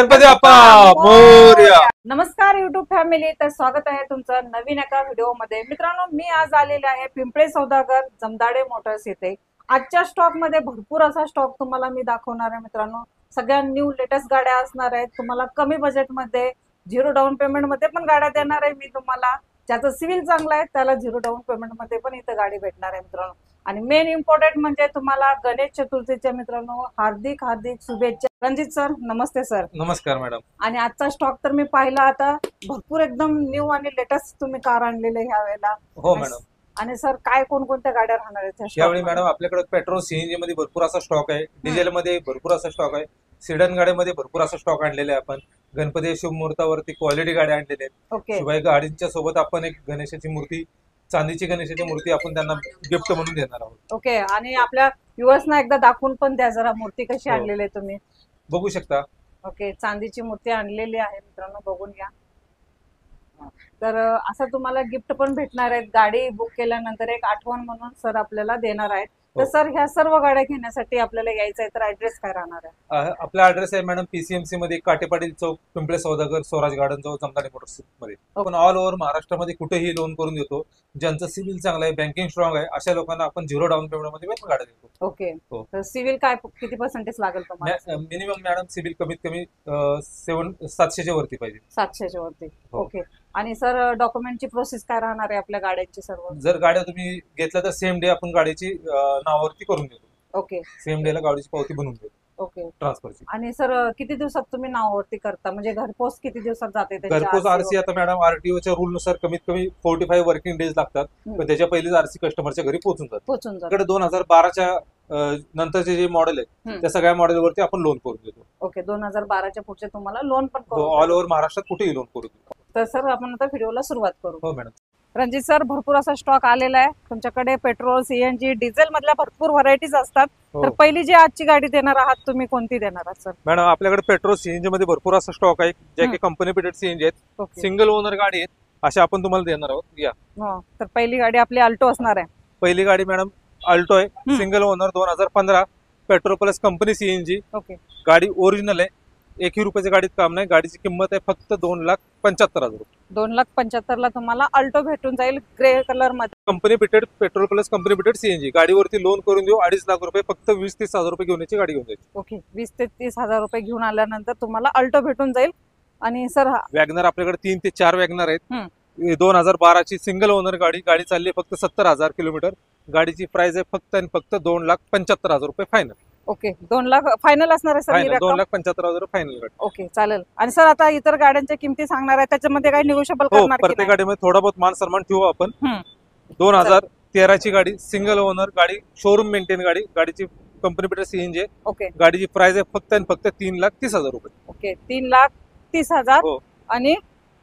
गणपती बाप्पा मोरया। नमस्कार YouTube family, तर स्वागत आहे तुमचं नवीन एका व्हिडिओ मध्ये। मित्रांनो, मी आज आलेले आहे पिंपळे सौदागर जमदाडे मोटर्स येथे। आजच्या स्टॉक मध्ये भरपूर असा स्टॉक तुम्हाला मी दाखवणार आहे मित्रांनो। सगळ्या न्यू लेटेस्ट गाड्या असणार आहेत, तुम्हाला कमी बजेट मध्ये, झिरो डाऊन पेमेंट मध्ये पण गाड्या देणार आहे मी तुम्हाला। ज्याचं सिव्हिल चांगलं आहे त्याला झिरो डाऊन पेमेंट मध्ये पण इथं गाडी भेटणार आहे मित्रांनो। आणि मेन इम्पॉर्टंट म्हणजे तुम्हाला गणेश चतुर्थीच्या मित्रांनो हार्दिक हार्दिक शुभेच्छा। रणजित सर, नमस्ते सर। नमस्कार मॅडम। आणि आजचा स्टॉक तर मी पाहिला, आता भरपूर एकदम न्यू आणि लेटेस्ट तुम्ही कार आणलेले ह्या वेळेला। हो मॅडम। आणि सर काय कोणकोणत्या गाड्या राहणार आहेत यावेळी मॅडम आपल्याकडे पेट्रोल सीएनजी मध्ये भरपूर असा स्टॉक आहे, डिझेल मध्ये भरपूर असा स्टॉक आहे, सिडन गाड्यामध्ये भरपूर असा स्टॉक आणलेला आहे आपण। गणपती शुभ मुहूर्तावरती क्वालिटी गाड्या आणलेल्या आहेत। ओके। शिवाय गाडींच्या सोबत आपण एक गणेशाची मूर्ती, चांदीची गणेशाची मूर्ती आपण त्यांना गिफ्ट म्हणून देणार आहोत। ओके। आणि आपल्या व्ह्युअर्सना एकदा दाखवून पण द्या जरा, मूर्ती कशी आणलेली आहे तुम्ही बघू शकता। ओके, चांदीची मूर्ती आणलेली आहे मित्रांनो, बघून घ्या। तर असं तुम्हाला गिफ्ट पण भेटणार आहेत। गाडी बुक केल्यानंतर एक आठवण म्हणून सर आपल्याला देणार आहेत। तर सर ह्या सर्व गाड्या घेण्यासाठी आपल्याला यायचं आहे, तर ऍड्रेस काय राहणार आहे? आपला ऍड्रेस आहे मॅडम पीसीएमसी मध्ये, काटेपाटील चौक, पिंपळे सौदागर, स्वराज गार्डन जवळ, जमदाडे मोटर्स मध्ये। आपण ऑल ओव्हर महाराष्ट्रामध्ये कुठेही लोन करून देतो। ज्यांचं सिव्हिल चांगलं आहे, बँकिंग स्ट्रॉंग आहे, अशा लोकांना आपण झिरो डाऊन पेमेंट मध्ये पण गाड्या देतो। ओके। तर सिव्हिल काय किती पर्सेंटेज लागेल तुम्हाला? मिनिमम मॅडम सिव्हिल कमीत कमी 700च्या वरती पाहिजे। 700च्या वरती। ओके। आणि सर डॉक्युमेंटची प्रोसेस काय राहणार आहे आपल्या गाड्यांची सर्व? जर गाड्या तुम्ही घेतल्या तर सेम डे आपण गाडीची नावावरती करून देतो। ओके। सेम डे ला गाडीची पावती बनवून देतो। ओके। ट्रान्सफरची। आणि सर किती दिवसात तुम्ही नावावरती करता, म्हणजे घरपोच किती दिवसात जाते? घरपोच आरसी आता मॅडम आरटीओच्या रूल नुसार कमीत कमी 45 वर्किंग डेज लागतात, पण त्याच्या पहिलेच आरसी कस्टमरच्या घरी पोहोचून जातात। 2012च्या नंतरचे जे मॉडेल आहे त्या सगळ्या मॉडेलवरती आपण लोन करून देतो। ओके। 2012च्या पुढचे तुम्हाला लोन पण ऑल ओव्हर महाराष्ट्रात कुठेही लोन करू देतो। तर सर आपण आता व्हिडिओला सुरुवात करू। हो मॅडम। रणजित सर, भरपूर असा स्टॉक आलेला आहे तुमच्याकडे। पेट्रोल, सीएनजी, डिझेल मधल्या भरपूर व्हरायटीज असतात। तर पहिली जी आजची गाडी देणार आहात तुम्ही, कोणती देणार आहात सर? मॅडम आपल्याकडे पेट्रोल सीएनजी मध्ये भरपूर असा स्टॉक आहे, ज्या की कंपनी पिटेड सीएनजी आहेत, सिंगल ओनर गाडी आहेत, अशा आपण तुम्हाला देणार आहोत। या तर पहिली गाडी आपली अल्टो असणार आहे। पहिली गाडी मॅडम अल्टो आहे, single owner, 2015, petrol plus company CNG. Okay. गाडी ओरिजिनल आहे, एकही रुपयाची गाडीत काम नाही। गाडीची किंमत आहे फक्त 2,75,000 रुपये। 2,75,000 ला तुम्हाला अल्टो भेटून जाईल ग्रे कलर मध्ये। Company pitted petrol plus company fitted CNG. गाडीवरती लोन करून देऊ 2.5 लाख रुपये, फक्त 20 ते 30,000 रुपये घेऊन याची गाडी घेऊन जायची। ओके। 20 ते 30,000 रुपये घेऊन आल्यानंतर तुम्हाला अल्टो भेटून जाईल। आणि सर वॅगनर आपल्याकडे 3 ते 4 वॅगनर आहेत। 2012ची सिंगल ओनर गाडी, गाडी चालली फक्त 70,000 किलोमीटर। गाडीची प्राइस आहे फक्त आणि फक्त 2,75,000 रुपये फायनल। ओके। 2 लाख फायनल असणार आहे सर? 2,75,000 फायनल गाडी। ओके, चालेल। आणि सर आता इतर गाड्यांच्या किमती सांगणार आहे, त्याच्यामध्ये काही निगोशिएबल करणार? प्रत्येक गाडीमध्ये थोडा बहुत मान सन्मान ठेवू आपण। 2013ची गाडी, सिंगल ओनर गाडी, शोरूम मेंटेन गाडी, गाडीची कंपनी पिटेड सीएनजी। ओके। गाडीची प्राइस आहे फक्त आणि फक्त 3,30,000 रुपये। ओके। 3,30,000 आणि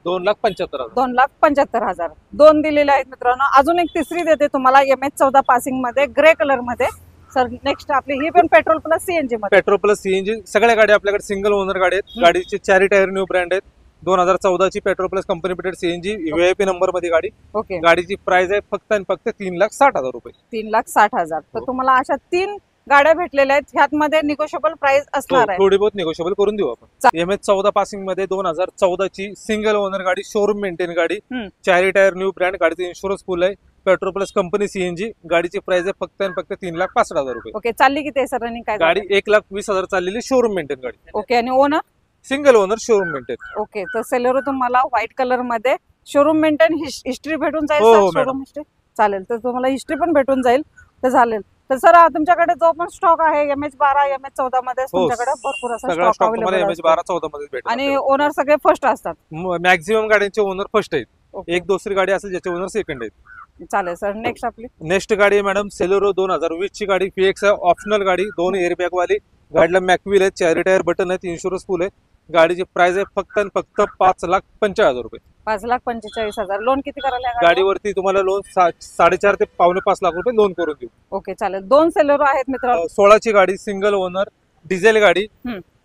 2,75,000। 2,75,000 दोन दिलेले आहेत मित्रांनो। अजून एक तिसरी देते तुम्हाला MH14 पासिंग मध्ये, ग्रे कलर मध्ये। सर नेक्स्ट आपली ही पण पेट्रोल प्लस सीएनजी मध्ये। पेट्रोल प्लस सीएनजी सगळ्या गाड्या आपल्याकडे सिंगल ओनर गाडी आहेत। गाडीचे 4 टायर न्यू ब्रँड आहेत। 2014ची petrol plus company fitted CNG, VIP number मध्ये गाडी। ओके। गाडीची प्राइस आहे फक्त आणि फक्त 3,60,000 रुपये। 3,60,000। तर तुम्हाला अशा 3 गाड्या भेटलेल्या आहेत, ह्यात मध्ये निगोशिएबल प्राइस असणार आहे। थोडी बहुत निगोशिएबल करून देऊ आपण। MH14 पासिंग मध्ये 2014ची सिंगल ओनर गाडी, शोरूम मेंटेन गाडी, 4 टायर न्यू ब्रँड, गाडीचा इन्शुरन्स फुल आहे, पेट्रोल प्लस कंपनी सीएनजी। गाडीची प्राइस आहे फक्त आणि फक्त 3,65,000 रुपये। ओके। चालली किती सर रनिंग काय? गाडी 1,20,000 चाललेली, शोरूम मेंटेन गाडी। ओके। आणि owner? Single owner, showroom maintain. Okay. तर सेलेरो तुम्हाला व्हाईट कलर मध्ये शोरूम मेंटेन हिस्ट्री भेटून जाईल? शोरूम हिस्ट्री चालेल, तर तुम्हाला हिस्ट्री पण भेटून जाईल, तर चालेल। तर सर तुमच्याकडे जो पण स्टॉक आहे MH12, MH14 मध्ये तुमच्याकडे भरपूर असा स्टॉक अवेलेबल आहे। MH12, 14 मध्ये भेटेल। आणि ओनर सगळे फर्स्ट असतात? मॅक्झिमम गाड्यांचे ओनर फर्स्ट आहेत। एक दुसरी गाडी असेल ज्याचे ओनर सेकंड आहेत। चालेल सर। नेक्स्ट आपली नेक्स्ट गाडी आहे मॅडम सेलेरो 2020ची गाडी, PX ऑप्शनल गाडी, 2 एअरबॅग वाली। गाडीला मॅकव्हील आहेत, 4 टायर बटन आहेत, इन्शुरन्स फुल आहे। गाडीची प्राइस आहे फक्त आणि फक्त 5,45,000 रुपये। 5,45,000। लोन किती करायला? गाडीवरती तुम्हाला लोन 4.5 ते 5.25 लाख रुपये लोन करून देऊ। ओके, चालेल। 2 सेलेरो आहेत मित्रांनो। 16ची गाडी, सिंगल ओनर डिझेल गाडी,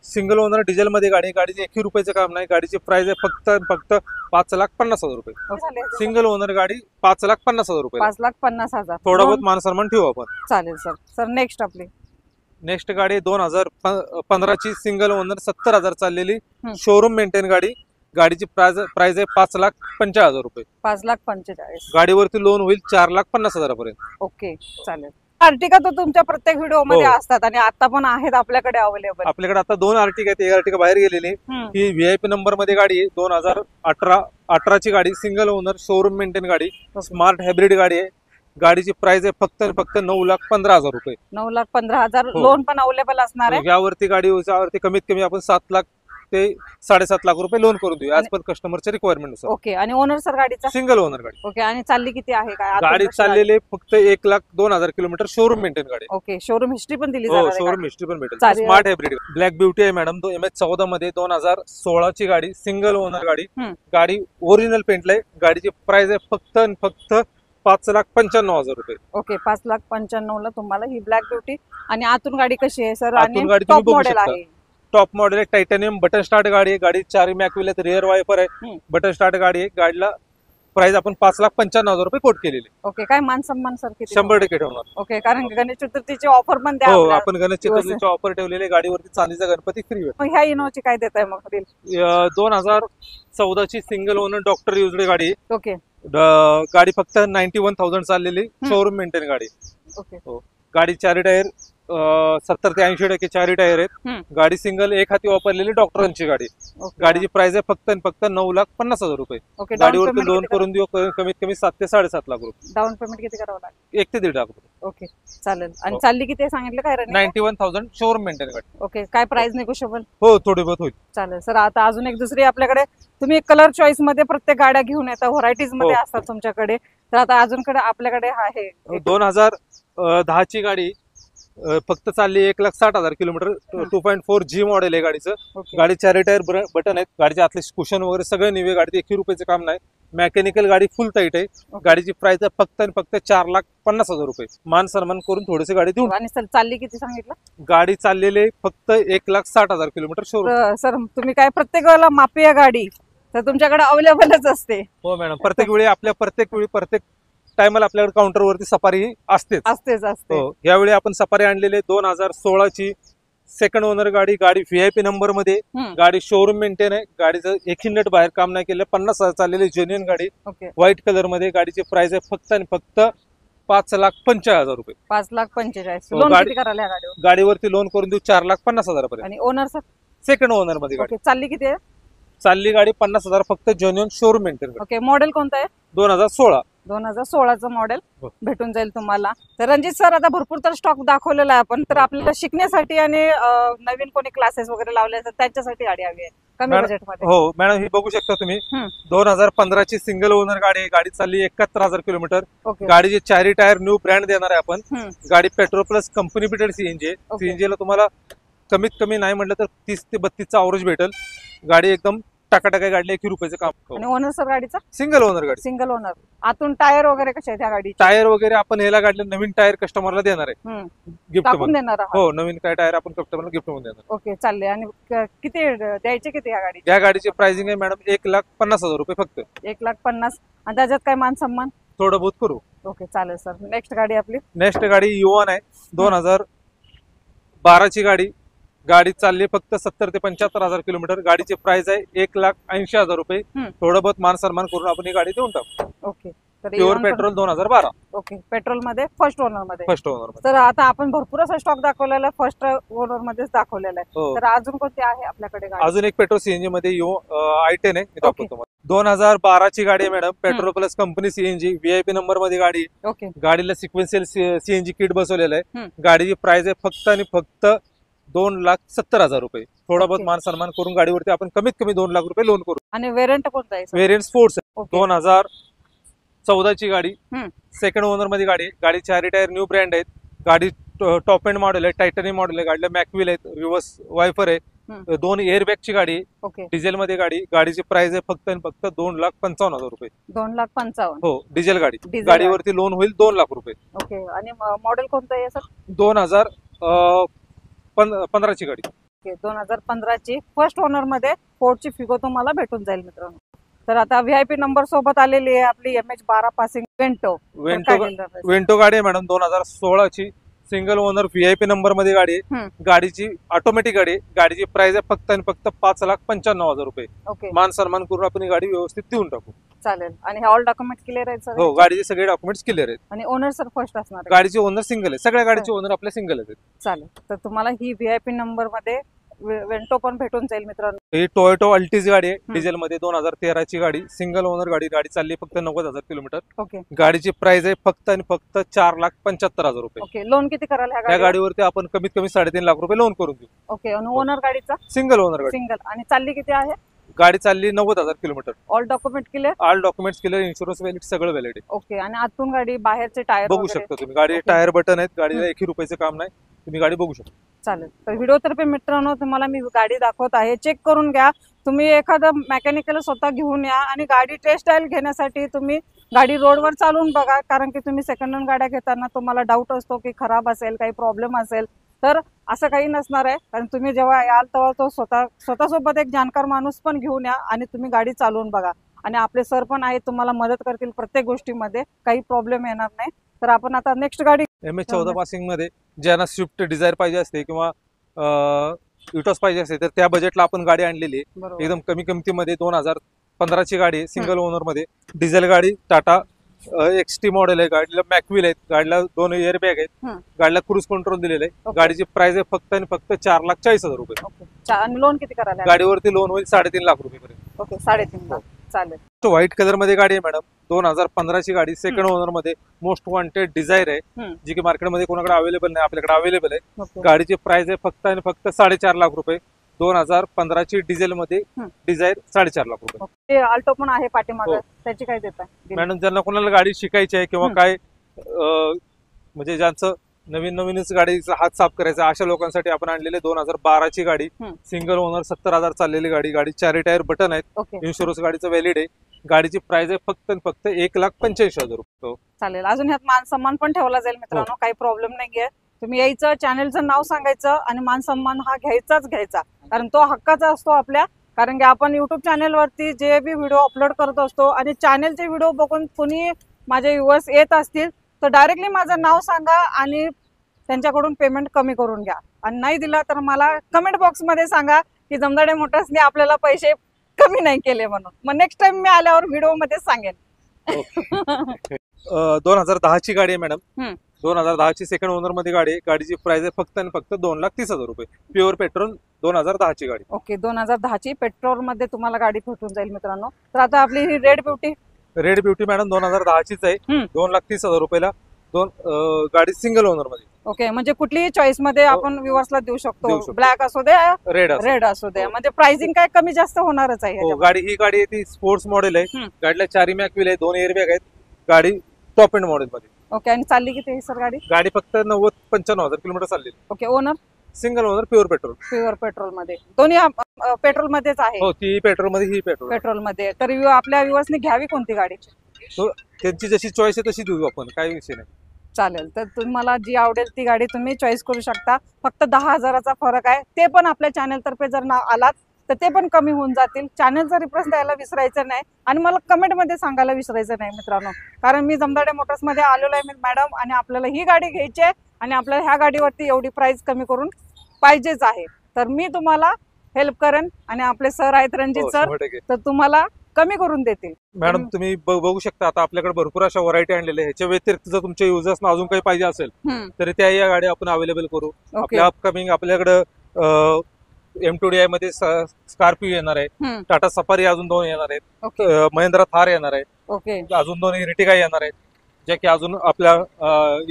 सिंगल ओनर डिझेल मध्ये गाडी, गाडीचे एकही रुपयाचं काम नाही। गाडीची प्राइस आहे फक्त 5,50,000 रुपये। सिंगल ओनर गाडी 5,50,000 रुपये। 5,50,000। थोडा बहुत मान सन्मान ठेवू आपण। चालेल सर। सर नेक्स्ट आपली नेक्स्ट गाडी 2015ची सिंगल ओनर 70,000 चाललेली हम्म. शोरूम मेंटेन गाडी. गाडीची प्राइस आहे 5,50,000 रुपये. 5,45,000. गाडीवरती लोन होईल 4,50,000 पर्यंत. ओके चालेल. अर्टिका तर तुमच्या प्रत्येक व्हिडिओ मध्ये हो. असतात आणि आता पण आहेत आपल्याकडे अवेलेबल. आपल्याकडे आता 2 आर्टिका आहेत. एक आर्टिका बाहेर गेलेली. ही व्हीआयपी नंबर मध्ये गाडी आहे. 2018ची गाडी सिंगल ओनर शोरूम मेंटेन गाडी. स्मार्ट हायब्रिड गाडी आहे. गाडीची प्राइस आहे फक्त 9,15,000 रुपये. 9,15,000. हो. लोन पण अवेलेबल असणार आहे. यावरती गाडीवरती कमीत कमी आपण 7 लाख ते 7.5 लाख रुपये लोन करून देऊ ऍज पर कस्टमरच्या रिक्वायरमेंट नुसार. ओके. आणि ओनर सर गाडीचा सिंगल ओनर गाडी. ओके. आणि चालली किती आहे काय? गाडी चाललेली फक्त 1,02,000 किलोमीटर शोरूम मेंटेन गाडी. ओके. शोरूम हिस्ट्री पण दिली हो, जाणार आहे शोरूम गाडी. हिस्ट्री पण भेटेल. चालेल. स्मार्ट हायब्रिड ब्लॅक ब्युटी आहे मॅडम. MH14 मध्ये 2016ची गाडी सिंगल ओनर गाडी. गाडी ओरिजिनल पेंटला आहे. गाडीची प्राइस आहे फक्त 5,95,000 रुपये. ओके. 5,95,000 ला तुम्हाला ही ब्लॅक ब्युटी. आणि आतून गाडी कशी आहे सर? आतून आणि गाडी टॉप तुम्ही बघू मॉडेल शकता. आहे. टॉप मॉडेल आहे. टायटॅनियम बटन स्टार्ट गाडी आहे. गाडी 4 मॅक्विल आहेत. रिअर वायपर आहे. बटन स्टार्ट गाडी आहे. गाडीला प्राइस आपण 5,95,000 रुपये कोट केलेली. ओके. काय मान सन्मान सर किती? 100% ठेवणार. ओके. कारण गणेश चतुर्थीची ऑफर पण द्या हो, आपल्याला. आपण गणेश चतुर्थीची ऑफर ठेवलेली. गाडीवरती चांदीचा गणपती फ्री आहे. मग ह्या इनोची काय देत आहे मग? 2014ची सिंगल ओनर डॉक्टर युज्ड गाडी. ओके. गाडी फक्त 91,000 चाललेली शोरूम मेंटेन गाडी. ओके. गाडी 4 टायर 70 ते 80% 4 टायर आहेत. गाडी सिंगल एक हाती वापरलेली डॉक्टरांची गाडी. गाडीची प्राइस आहे फक्त 9,50,000 रुपये. ओके. गाडीवरती लोन करून देऊ कमीत कमी 7 ते 7.5 लाख रुपये. डाऊन पेमेंट किती करावं लागेल? 1 ते 1.5 लाख रुपये. ओके चालेल. आणि चालली किती सांगितलं काय? 91,000 शोरूम मेंटेन गाडी. ओके. काय प्राइस निगोशिएबल? हो, थोडी बहुत होईल. चालेल सर. आता अजून एक दुसरी आपल्याकडे तुम्ही कलर चॉईस मध्ये प्रत्येक गाड्या घेऊन येता, व्हरायटीज मध्ये असतात तुमच्याकडे. तर आता अजून आपल्याकडे आहे 2010ची गाडी फक्त चालली 1,60,000 किलोमीटर. 2.4 G मॉडेल आहे गाडीचं. गाडी 4 टायर बटन आहेत. गाडीचे आतले कुशन वगैरे सगळे निवे. गाडीत 1 रुपयाचं काम नाही. मेकॅनिकल गाडी फुल टाईट आहे. गाडीची प्राइस आहे फक्त 4,50,000 रुपये. मान सन्मान करून थोडीशी गाडी देऊ. आणि सर चालली किती सांगितलं? गाडी चाललेली फक्त 1,60,000 किलोमीटर शोरूम. सर तुम्ही काय प्रत्येक वेळेला मापी गाडी तर तुमच्याकडे अवेलेबलच असते? हो मॅडम. प्रत्येक टायमाला आपल्याकडे काउंटरवरती सफारी असतेच. हो, यावेळी आपण सफारी आणलेली 2016ची सेकंड ओनर गाडी. गाडी व्हीआयपी नंबर मध्ये. गाडी शोरूम मेंटेन आहे. गाडीचं एकही नट बाहेर काम नाही केलं. 50,000 चाललेली जेन्युइन गाडी. व्हाईट कलर मध्ये. गाडीची प्राइस आहे फक्त 5,45,000 रुपये. 5,45,000. लोन किती करायला गाडीवर? गाडीवरती लोन करून देऊ 4,50,000 पर्यंत. आणि ओनर सर? सेकंड ओनर मध्ये गाडी. चालली किती आहे? चालली गाडी 50,000 फक्त genuine showroom maintain. Okay. Model कोणतं आहे? 2016चं मॉडेल भेटून जाईल तुम्हाला. तर रणजित सर आता भरपूर तर स्टॉक दाखवलेला आहे आपण. तर आपल्याला शिकण्यासाठी आणि नवीन कोणी क्लासेस वगैरे लावले तर त्यांच्यासाठी गाडी हवी आहे कमी बजेटमध्ये. हो मॅडम, ही बघू शकता तुम्ही. 2015ची सिंगल ओनर गाडी आहे. गाडी चालली 71,000 किलोमीटर. गाडीचे 4 टायर न्यू ब्रँड देणार आहे आपण. गाडी petrol plus company fitted CNG. सीएनजीला तुम्हाला कमीत कमी नाही म्हटलं तर 30 ते 32चा अवरेज भेटेल. गाडी एकदम टाकाटाका गाडीला 1 रुपयाचं काम. आणि ओनर सर गाडीचा? Single owner. आतून टायर वगैरे कसे आहेत त्या गाडी? टायर वगैरे आपण ह्याला गाडीला नवीन टायर कस्टमरला देणार आहे गिफ्ट म्हणून. देणार? हो, नवीन काय टायर आपण कस्टमरला गिफ्ट म्हणून देणार. ओके चालले. आणि किती द्यायचे किती या गाडी? या गाडीची प्राइसिंग आहे मॅडम 1,50,000 रुपये फक्त. 1,50,000. आणि त्याच्यात काय मान सन्मान? थोडं बहुत करू. ओके चालेल सर. नेक्स्ट गाडी आपली? नेक्स्ट गाडी युवन आहे. 2012ची गाडी. गाडी चालली फक्त 70,000 ते 75,000 किलोमीटर. गाडीची प्राइस आहे 1,80,000 रुपये. थोडं बहुत मान सन्मान करून आपण ही गाडी देऊन टाकू. Okay. Pure petrol 2012. Okay. Petrol मध्ये फर्स्ट ओनर मध्ये. तर आता आपण भरपूर असा स्टॉक दाखवलेला आहे. फर्स्ट ओनर मध्येच दाखवलेला आहे. तर अजून कोणती आहे आपल्याकडे गाडी? अजून एक पेट्रोल सीएनजी मध्ये i10 आहे. 2012ची गाडी आहे madam. Petrol plus company CNG. VIP number मध्ये गाडी. गाडीला सिक्वेन्शियल सीएनजी किट बसवलेलं आहे. गाडीची प्राइस आहे फक्त आणि फक्त 2,70,000 रुपये. थोडा बहुत मान सन्मान करून गाडीवरती आपण कमीत कमी 2 लाख रुपये लोन करू. आणि वेरियंट कोणता आहे? Variant sports. 2014ची गाडी. सेकंड ओनर मध्ये गाडी. गाडी 4 टायर न्यू ब्रँड आहेत. गाडी टॉप एंड मॉडेल आहे. टायटॅनियम मॉडेल आहे. गाडीला मॅक्विल आहेत. रिव्हर्स वायफर आहे. 2 एअरबॅगची गाडी. डिझेल मध्ये गाडी. गाडीची प्राइस आहे फक्त 2,55,000 रुपये. 2,55,000. हो, डिझेल गाडी. गाडीवरती लोन होईल 2 लाख रुपये. ओके. आणि मॉडेल कोणतं आहे सर? 2015ची गाडी. 2015ची फर्स्ट ओनर मध्ये फोर्डची फिगो तुम्हाला भेटून जाईल मित्रांनो. तर आता व्हीआयपी नंबर सोबत आलेली आहे आपली MH12 पासिंग वेंटो गाडी आहे मॅडम. 2016ची सिंगल ओनर VIP नंबर मध्ये गाडी आहे. गाडीची ऑटोमॅटिक गाडी आहे. गाडीची प्राइस आहे फक्त आणि फक्त 5,95,000 रुपये. ओके, मान सन्मान करून आपण ही गाडी व्यवस्थित देऊन टाकू. चालेल. आणि हे ऑल डॉक्युमेंट क्लिअर आहेत सर? हो, गाडीचे सगळे डॉक्युमेंट्स क्लिअर आहेत. आणि ओनर सर फर्स्ट असणार आहे? गाडीचे ओनर सिंगल आहे. सगळ्या गाडीचे ओनर आपल्या सिंगल आहेत. चालेल. तर तुम्हाला ही VIP नंबर मध्ये वेंटो पण भेटून जाईल मित्रांनो. ही टोयोटो अल्टीज गाडी आहे, डिझेल मध्ये 2013 ची गाडी, सिंगल ओनर गाडी. गाडी चालली फक्त 90,000 किलोमीटर. ओके, गाडीची प्राइस आहे फक्त आणि फक्त 4,75,000 रुपये. ओके. लोन किती कराल या ह्या गाडीवरती आपण कमीत कमी 3.5 लाख रुपये लोन करून देऊ. ओके. आणि ओनर गाडीचा? सिंगल ओनर गाडी. सिंगल. आणि चालली किती आहे? गाडी चालली 90,000 kilometre. All document clear? All documents clear, insurance valid, सगळं व्हॅलिड आहे. ओके. आणि आतून गाडी बाहेरचे टायर बघू शकता तुम्ही. गाडी टायर बटन आहेत, गाडीला एकही रुपयाचं काम नाही. तुम्ही गाडी बघू शकता. चालेल. तर व्हिडिओ तर्फे मित्रांनो तुम्हाला मी गाडी दाखवत आहे, चेक करून घ्या. तुम्ही एखादं मेकॅनिकल स्वतः घेऊन या आणि गाडी टेस्ट ड्राइव्ह घेण्यासाठी तुम्ही गाडी रोडवर चालवून बघा. कारण की तुम्ही सेकंड हँड गाड्या घेताना तुम्हाला डाऊट असतो की खराब असेल, काही प्रॉब्लेम असेल. तर असं काही नसणार आहे. कारण तुम्ही जेव्हा याल तेव्हा तो स्वतःसोबत एक जाणकार माणूस पण घेऊन या आणि तुम्ही गाडी चालवून बघा. आणि आपले सर पण आहेत, तुम्हाला मदत करतील प्रत्येक गोष्टीमध्ये, काही प्रॉब्लेम येणार नाही. तर आपण आता नेक्स्ट गाडी MS14 पासिंग मध्ये ज्यांना स्विफ्ट डिझायर पाहिजे असते किंवा युटॉस पाहिजे असते तर त्या बजेटला आपण गाडी आणलेली आहे. एकदम कमी किमतीमध्ये 2015 ची गाडी आहे, सिंगल ओनर मध्ये, डिझेल गाडी, टाटा XT मॉडेल आहे. गाडीला मॅकविल आहेत, गाडीला 2 एअर बॅग आहेत, गाडीला क्रूज कंट्रोल दिलेलं आहे. गाडीची प्राइस आहे फक्त आणि फक्त 4,40,000 रुपये. आणि लोन किती करायला? गाडीवरती लोन होईल 3.5 लाख रुपये पर्यंत. ओके, 3.5 लाख. चालेल. व्हाईट कलर मध्ये गाडी आहे मॅडम, 2015 ची गाडी, सेकंड ओनर मध्ये, मोस्ट वॉन्टेड डिझायर आहे, जी की मार्केटमध्ये कोणाकडे अवेलेबल नाही, आपल्याकडे अवेलेबल आहे. गाडीची प्राइस आहे फक्त आणि फक्त 4.5 लाख रुपये. 2015 ची डिझेल मध्ये डिझायर 4.5 लाख रुपये. आल्टो पण आहे पाठीमागे, त्याची काय देता मॅडम? ज्यांना कोणाला गाडी शिकायची आहे किंवा काय म्हणजे ज्यांचं नवीनच गाडीचा हात साफ करायचा, अशा लोकांसाठी आपण आणलेले 2012 ची गाडी, सिंगल ओनर, 70,000 चाललेली गाडी. गाडी 4 टायर बटन आहेत, इन्शुरन्स गाडीचं व्हॅलिड आहे. गाडीची प्राइस आहे फक्त आणि फक्त 1,85,000 रुपये. चालेल. अजून ह्यात मान सन्मान पण ठेवला जाईल मित्रांनो, काही प्रॉब्लेम नाहीये. तुम्ही यायचं, चॅनलचं नाव सांगायचं आणि मान सन्मान हा घ्यायचा, कारण तो हक्काचा असतो आपल्या. कारण की आपण युट्यूब चॅनल वरती जे बी व्हिडिओ अपलोड करत असतो आणि चॅनलचे व्हिडिओ बघून कुणी माझे व्ह्युअर्स येत असतील तर डायरेक्टली माझं नाव सांगा आणि त्यांच्याकडून पेमेंट कमी करून घ्या. आणि नाही दिला तर मला कमेंट बॉक्स मध्ये सांगा की जमदाडे मोटर्सने आपल्याला पैसे कमी नाही केले म्हणून. मग नेक्स्ट टाइम मी आल्यावर व्हिडिओ मध्ये सांगेन. 2010 ची गाडी आहे मॅडम, 2010 ची सेकंड ओनर मध्ये गाडी आहे. गाडीची प्राइस आहे फक्त आणि फक्त 2,30,000 रुपये. प्युअर पेट्रोल, 2010 ची गाडी. ओके, 2010 ची पेट्रोल मध्ये तुम्हाला गाडी भेटून जाईल मित्रांनो. तर आता आपली ही रेड ब्युटी मॅडम 2010 चीच आहे, 2,30,000 रुपयाला. गाडी सिंगल ओनर मध्ये. ओके, म्हणजे कुठलीही चॉईस मध्ये आपण व्ह्युअर्सला देऊ शकतो, ब्लॅक असू दे, रेड असू दे. म्हणजे प्राइसिंग काय कमी जास्त होणारच आहे. ही गाडी आहे ती स्पोर्ट्स मॉडेल आहे. गाडीला 4 मॅकविल आहे, 2 एअर बॅग आहेत. गाडी टॉप एंड मॉडेल मध्ये. ओके. आणि चालली किती सर गाडी? गाडी फक्त 90-95,000 किलोमीटर चालली. Okay. Owner? Single owner, pure petrol मध्ये. दोन्ही पेट्रोल मध्येच आहे? हो, ती पेट्रोल मध्ये, ही पेट्रोल मध्ये. तर आपल्या व्ह्युअर्सने घ्यावी कोणती गाडी? त्यांची जशी चॉईस आहे तशी देऊ आपण, काही विषय नाही. चालेल. तर तुम्हाला जी आवडेल ती गाडी तुम्ही चॉईस करू शकता. फक्त 10,000चा फरक आहे, ते पण आपल्या चॅनल तर्फे जर आलात तर ते पण कमी होऊन जातील. चॅनलचा रिफरन्स द्यायला विसरायचं नाही आणि मला कमेंट मध्ये सांगायला विसरायचं नाही मित्रांनो. कारण मी जमदाडे मोटर्स मध्ये आलेलो आहे मॅडम आणि आपल्याला ही गाडी घ्यायची आहे आणि आपल्याला ह्या गाडीवरती एवढी प्राइस कमी करून पाहिजेच आहे. तर मी तुम्हाला हेल्प करेन आणि आपले सर आहेत रणजित सर, तर तुम्हाला कमी करून देतील. मॅडम तुम्ही बघू शकता आता आपल्याकडे भरपूर अशा व्हरायटी आणलेल्या. ह्याच्या व्यतिरिक्त जर तुमच्या युजर्सना अजून काही पाहिजे असेल तर त्या या गाड्या आपण अवेलेबल करू. आपल्या अपकमिंग आपल्याकडे M2DI मध्ये स्कॉर्पिओ येणार आहे, टाटा सफारी अजून 2 येणार आहेत, महिंद्रा थार येणार आहे, अजून 2 इर्टिगा येणार आहेत, ज्या की अजून आपल्या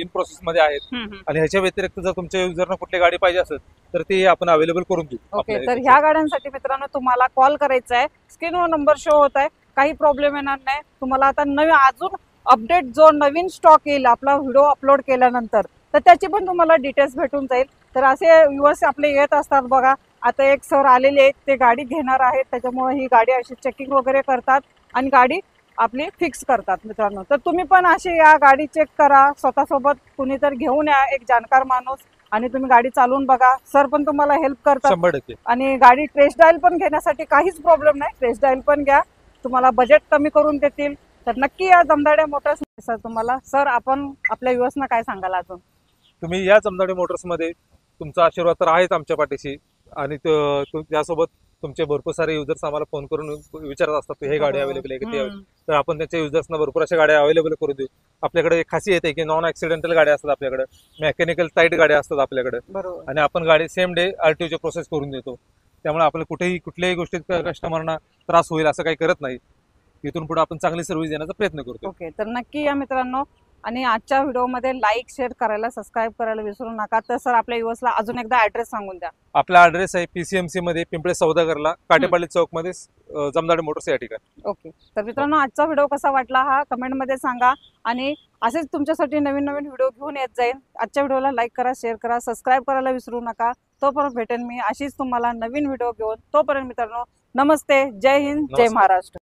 इन प्रोसेस मध्ये आहेत. आणि ह्याच्या व्यतिरिक्त जर तुमच्या युजरना कुठली गाडी पाहिजे असेल तर ती आपण अवेलेबल करून देऊ. ओके. तर ह्या गाड्यांसाठी मित्रांनो तुम्हाला कॉल करायचा आहे, स्क्रीनवर नंबर शो होत आहे, काही प्रॉब्लेम येणार नाही. तुम्हाला आता नवीन अजून अपडेट जो नवीन स्टॉक येईल आपला व्हिडिओ अपलोड केल्यानंतर तर त्याची पण तुम्हाला डिटेल्स भेटून जाईल. तर असे व्ह्युअर्स आपले येत असतात बघा. आता एक सर आलेले आहेत, ते गाडी घेणार आहेत, त्याच्यामुळे ही गाडी अशी चेकिंग वगैरे करतात आणि गाडी आपली फिक्स करतात मित्रांनो. तर तुम्ही पण अशी या गाडी चेक करा, स्वतःसोबत कुणीतरी घेऊन या, एक जाणकार माणूस, आणि तुम्ही गाडी चालवून बघा. सर पण तुम्हाला हेल्प करतात 100%. आणि गाडी टेस्ट ड्राइव्ह पण घेण्यासाठी काहीच प्रॉब्लेम नाही. टेस्ट ड्राइव्ह पण घ्या, तुम्हाला बजेट कमी करून देतील. तर नक्की या जमदाडे मोटर्स. सर तुम्हाला, सर आपण आपल्या व्ह्युअर्सना काय सांगाल अजून? तुम्ही या जमदाडे मोटर्स मध्ये तुमचा आशीर्वाद तर आहेच आमच्या पाठीशी आणि त्यासोबत तुमचे भरपूर सारे युजर्स आम्हाला फोन करून विचारत असतात की हे गाडी अवेलेबल आहे किती तर आपण त्यांच्या युजर्सना भरपूर अशा गाड्या अवेलेबल करून देऊ. आपल्याकडे एक खासियत आहे की नॉन ऍक्सिडेंटल गाड्या असतात आपल्याकडे, मेकॅनिकल टाईट गाड्या असतात आपल्याकडे आणि आपण गाडी सेम डे आरटीओची प्रोसेस करून देतो. त्यामुळे आपल्याला कुठल्याही गोष्टीत कस्टमरना त्रास होईल असं काही करत नाही. इथून पुढे आपण चांगली सर्व्हिस देण्याचा प्रयत्न करतो. ओके, तर नक्की या मित्रांनो आणि आजच्या व्हिडिओमध्ये लाईक शेअर करायला सबस्क्राईब करायला विसरू नका. तर सर आपल्या युवर्सला अजून एकदा ऍड्रेस सांगून द्या. आपला ऍड्रेस आहे पीसीएमसी मध्ये पिंपळे सौदागरला काटेपाडी चौक मध्ये जमदाडे मोटर्स या ठिकाणी. ओके, तर मित्रांनो आजचा व्हिडिओ कसा वाटला हा कमेंट मध्ये सांगा आणि असेच तुमच्यासाठी नवीन नवीन व्हिडिओ घेऊन येत जाईल. आजच्या व्हिडिओला लाईक करा, शेअर करा, सबस्क्राईब करायला विसरू नका. तोपर्यंत भेटेन मी अशीच तुम्हाला नवीन व्हिडिओ घेऊन. तोपर्यंत मित्रांनो नमस्ते, जय हिंद, जय महाराष्ट्र.